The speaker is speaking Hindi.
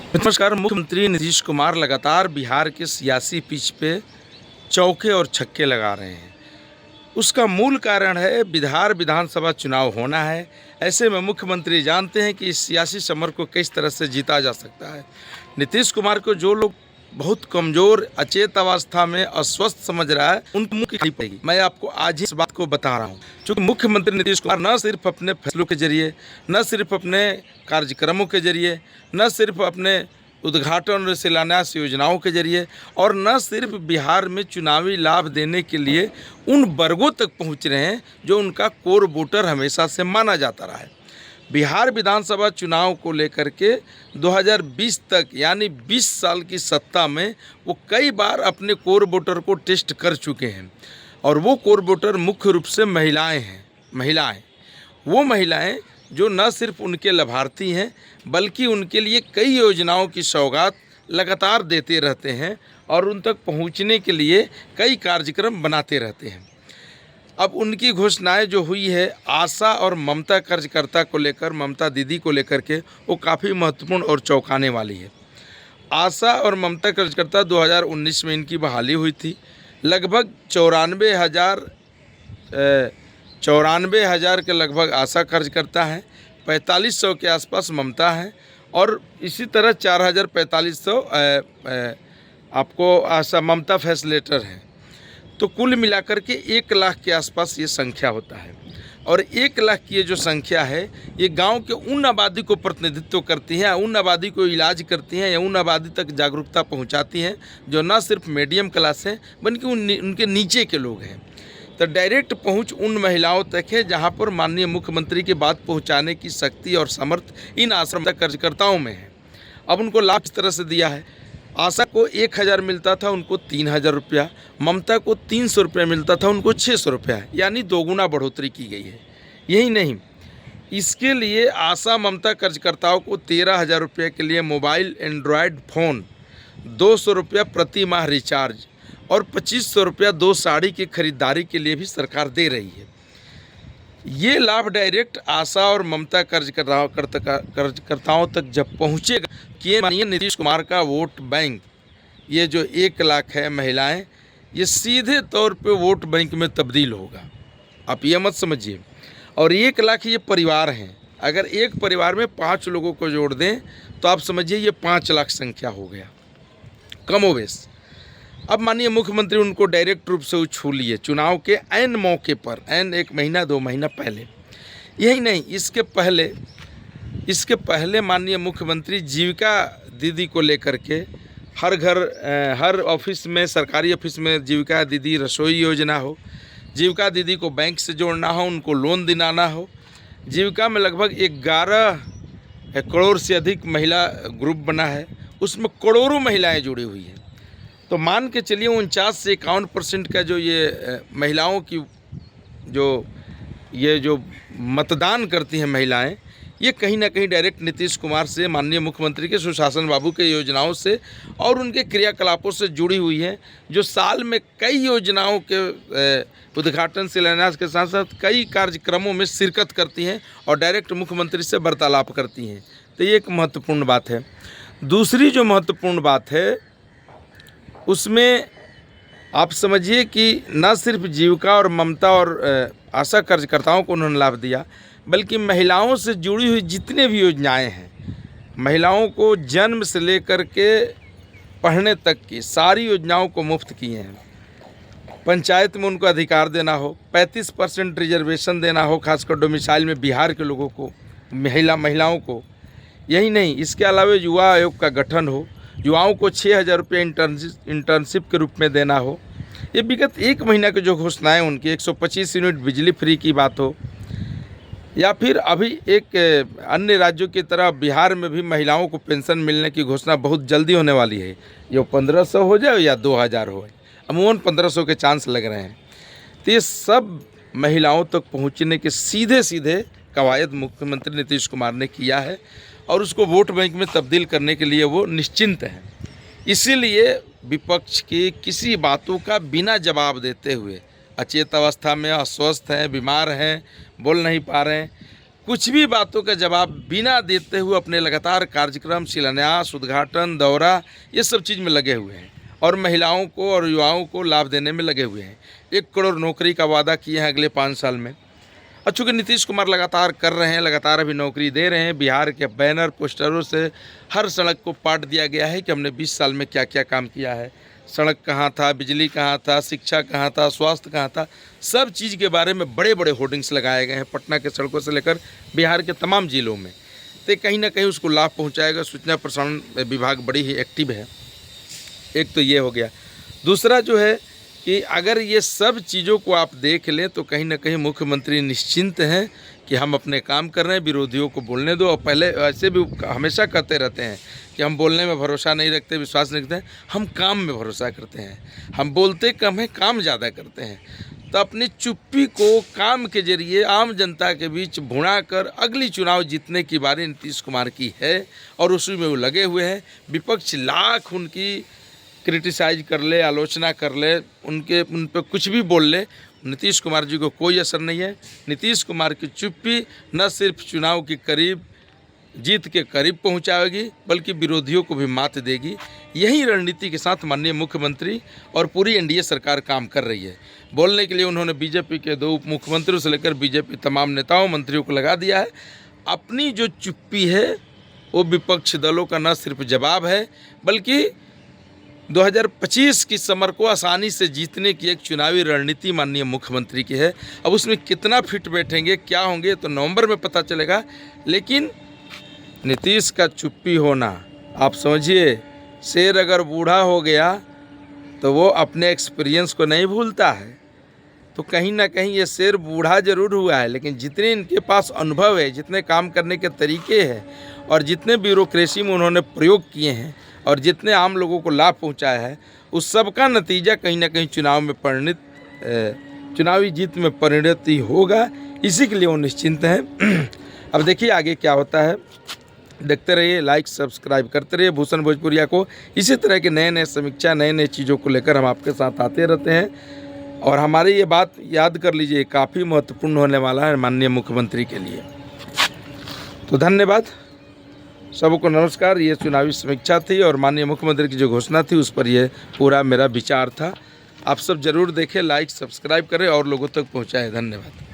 नमस्कार। मुख्यमंत्री नीतीश कुमार लगातार बिहार के सियासी पिच पे चौके और छक्के लगा रहे हैं। उसका मूल कारण है बिहार विधानसभा चुनाव होना है। ऐसे में मुख्यमंत्री जानते हैं कि इस सियासी समर को किस तरह से जीता जा सकता है। नीतीश कुमार को जो लोग बहुत कमज़ोर अचेत अवस्था में अस्वस्थ समझ रहा है, उनको मुँह की खानी पड़ेगी। मैं आपको आज ही इस बात को बता रहा हूँ, क्योंकि मुख्यमंत्री नीतीश कुमार न सिर्फ अपने फैसलों के जरिए, न सिर्फ अपने कार्यक्रमों के जरिए, न सिर्फ अपने उद्घाटन और शिलान्यास योजनाओं के जरिए, और न सिर्फ बिहार में चुनावी लाभ देने के लिए उन वर्गों तक पहुँच रहे हैं जो उनका कोर वोटर हमेशा से माना जाता रहा है। बिहार विधानसभा चुनाव को लेकर के 2020 तक यानी 20 साल की सत्ता में वो कई बार अपने कोर वोटर को टेस्ट कर चुके हैं, और वो कोर वोटर मुख्य रूप से महिलाएं हैं। वो महिलाएं जो न सिर्फ उनके लाभार्थी हैं, बल्कि उनके लिए कई योजनाओं की सौगात लगातार देते रहते हैं और उन तक पहुंचने के लिए कई कार्यक्रम बनाते रहते हैं। अब उनकी घोषणाएं जो हुई है आशा और ममता कार्यकर्ता को लेकर, ममता दीदी को लेकर के, वो काफ़ी महत्वपूर्ण और चौंकाने वाली है। आशा और ममता कार्यकर्ता 2019 में इनकी बहाली हुई थी। लगभग 94,000 के लगभग आशा कार्यकर्ता हैं, 4500 के आसपास ममता हैं, और इसी तरह 4500 आपको आशा ममता फैसिलिटेटर हैं। तो कुल मिलाकर के 1 लाख के आसपास ये संख्या होता है, और 1 लाख की ये जो संख्या है ये गांव के उन आबादी को प्रतिनिधित्व करती है, उन आबादी को इलाज करती हैं या उन आबादी तक जागरूकता पहुंचाती हैं जो न सिर्फ मीडियम क्लास है बल्कि उनके नीचे के लोग हैं। तो डायरेक्ट पहुंच उन महिलाओं तक है जहां पर माननीय मुख्यमंत्री की बात पहुंचाने की शक्ति और समर्थ इन आश्रम कार्यकर्ताओं में है। अब उनको लाभ इस तरह से दिया है, आशा को 1000 मिलता था, उनको 3000 रुपया, ममता को 300 रुपया मिलता था, उनको 600 रुपया, यानी 2 गुना बढ़ोतरी की गई है। यही नहीं, इसके लिए आशा ममता कार्यकर्ताओं को 13,000 रुपये के लिए मोबाइल एंड्रॉयड फ़ोन, 200 रुपया प्रति माह रिचार्ज और 2500 रुपया 2 साड़ी की खरीदारी के लिए भी सरकार दे रही है। ये लाभ डायरेक्ट आशा और ममता कार्यकर्ताओं तक जब पहुँचेगा कि माननीय नीतीश कुमार का वोट बैंक, ये जो 1 लाख है महिलाएं, ये सीधे तौर पे वोट बैंक में तब्दील होगा। आप ये मत समझिए। और 1 लाख ये परिवार हैं, अगर एक परिवार में 5 लोगों को जोड़ दें तो आप समझिए ये 5 लाख संख्या हो गया कमोवेश। अब माननीय मुख्यमंत्री उनको डायरेक्ट रूप से छू लिए चुनाव के ऐन मौके पर, ऐन 1 महीना 2 महीना पहले। यही नहीं, इसके पहले माननीय मुख्यमंत्री जीविका दीदी को लेकर के हर घर, हर ऑफिस में, सरकारी ऑफिस में जीविका दीदी रसोई योजना हो, जीविका दीदी को बैंक से जोड़ना हो, उनको लोन दिलाना हो। जीविका में लगभग 11 करोड़ से अधिक महिला ग्रुप बना है, उसमें करोड़ों महिलाएं जुड़ी हुई हैं। तो मान के चलिए 49 से 51% का जो ये महिलाओं की जो मतदान करती हैं महिलाएं, ये कहीं ना कहीं डायरेक्ट नीतीश कुमार से, माननीय मुख्यमंत्री के सुशासन बाबू के योजनाओं से और उनके क्रियाकलापों से जुड़ी हुई हैं, जो साल में कई योजनाओं के उद्घाटन शिलान्यास के साथ साथ कई कार्यक्रमों में शिरकत करती हैं और डायरेक्ट मुख्यमंत्री से वार्तालाप करती हैं। तो ये एक महत्वपूर्ण बात है। दूसरी जो महत्वपूर्ण बात है उसमें आप समझिए कि न सिर्फ जीविका और ममता और आशा कार्यकर्ताओं को उन्होंने लाभ दिया, बल्कि महिलाओं से जुड़ी हुई जितने भी योजनाएं हैं, महिलाओं को जन्म से लेकर के पढ़ने तक की सारी योजनाओं को मुफ्त किए हैं। पंचायत में उनको अधिकार देना हो, 35% रिजर्वेशन देना हो, खासकर डोमिसाइल में बिहार के लोगों को, महिलाओं को। यही नहीं, इसके अलावा युवा आयोग का गठन हो, युवाओं को 6000 रुपये इंटर्नशिप के रूप में देना हो। ये विगत 1 महीना की जो घोषणाएं उनकी, 125 यूनिट बिजली फ्री की बात हो, या फिर अभी एक अन्य राज्यों की तरह बिहार में भी महिलाओं को पेंशन मिलने की घोषणा बहुत जल्दी होने वाली है। ये 1500 हो जाए या 2000 हो, अमूमन 1500 के चांस लग रहे हैं। तो ये सब महिलाओं तक पहुँचने के सीधे कवायद मुख्यमंत्री नीतीश कुमार ने किया है, और उसको वोट बैंक में तब्दील करने के लिए वो निश्चिंत हैं। इसीलिए विपक्ष की किसी बातों का बिना जवाब देते हुए, अचेत अवस्था में, अस्वस्थ हैं, बीमार हैं, बोल नहीं पा रहे हैं, कुछ भी बातों का जवाब बिना देते हुए अपने लगातार कार्यक्रम, शिलान्यास, उद्घाटन, दौरा, ये सब चीज़ में लगे हुए हैं और महिलाओं को और युवाओं को लाभ देने में लगे हुए हैं। 1 करोड़ नौकरी का वादा किए हैं अगले 5 साल में। और चूँकि नीतीश कुमार लगातार कर रहे हैं, लगातार अभी नौकरी दे रहे हैं। बिहार के बैनर पोस्टरों से हर सड़क को पाट दिया गया है कि हमने 20 साल में क्या क्या काम किया है। सड़क कहाँ था, बिजली कहाँ था, शिक्षा कहाँ था, स्वास्थ्य कहाँ था, सब चीज़ के बारे में बड़े बड़े होर्डिंग्स लगाए गए हैं पटना के सड़कों से लेकर बिहार के तमाम जिलों में। तो कहीं ना कहीं उसको लाभ पहुँचाएगा। सूचना प्रसारण विभाग बड़ी ही एक्टिव है। एक तो ये हो गया। दूसरा जो है कि अगर ये सब चीज़ों को आप देख लें तो कहीं ना कहीं मुख्यमंत्री निश्चिंत हैं कि हम अपने काम कर रहे हैं, विरोधियों को बोलने दो। और पहले ऐसे भी हमेशा कहते रहते हैं कि हम बोलने में भरोसा नहीं रखते, विश्वास नहीं रखते हैं, हम काम में भरोसा करते हैं। हम बोलते कम है, काम ज़्यादा करते हैं। तो अपनी चुप्पी को काम के जरिए आम जनता के बीच भुना कर अगली चुनाव जीतने की बारी नीतीश कुमार की है और उसी में वो लगे हुए हैं। विपक्ष लाख उनकी क्रिटिसाइज कर ले, आलोचना कर ले, उन पर कुछ भी बोल ले, नीतीश कुमार जी को कोई असर नहीं है। नीतीश कुमार की चुप्पी न सिर्फ चुनाव के करीब, जीत के करीब पहुंचाएगी, बल्कि विरोधियों को भी मात देगी। यही रणनीति के साथ माननीय मुख्यमंत्री और पूरी एनडीए सरकार काम कर रही है। बोलने के लिए उन्होंने बीजेपी के 2 उप मुख्यमंत्रियों से लेकर बीजेपी तमाम नेताओं, मंत्रियों को लगा दिया है। अपनी जो चुप्पी है वो विपक्ष दलों का न सिर्फ जवाब है, बल्कि 2025 की समर को आसानी से जीतने की एक चुनावी रणनीति माननीय मुख्यमंत्री की है। अब उसमें कितना फिट बैठेंगे, क्या होंगे, तो नवंबर में पता चलेगा। लेकिन नीतीश का चुप्पी होना, आप समझिए, शेर अगर बूढ़ा हो गया तो वो अपने एक्सपीरियंस को नहीं भूलता है। तो कहीं ना कहीं ये शेर बूढ़ा ज़रूर हुआ है, लेकिन जितने इनके पास अनुभव है, जितने काम करने के तरीके हैं और जितने ब्यूरोक्रेसी में उन्होंने प्रयोग किए हैं और जितने आम लोगों को लाभ पहुंचाया है, उस सब का नतीजा कहीं ना कहीं चुनावी जीत में परिणत ही होगा। इसी के लिए वो निश्चिंत हैं। अब देखिए आगे क्या होता है। देखते रहिए, लाइक सब्सक्राइब करते रहिए भूषण भोजपुरिया को। इसी तरह के नए नए समीक्षा, नए नए चीज़ों को लेकर हम आपके साथ आते रहते हैं। और हमारी ये बात याद कर लीजिए, काफ़ी महत्वपूर्ण होने वाला है माननीय मुख्यमंत्री के लिए। तो धन्यवाद, सबको नमस्कार। ये चुनावी समीक्षा थी और माननीय मुख्यमंत्री की जो घोषणा थी उस पर यह पूरा मेरा विचार था। आप सब जरूर देखें, लाइक सब्सक्राइब करें और लोगों तक पहुँचाएँ। धन्यवाद।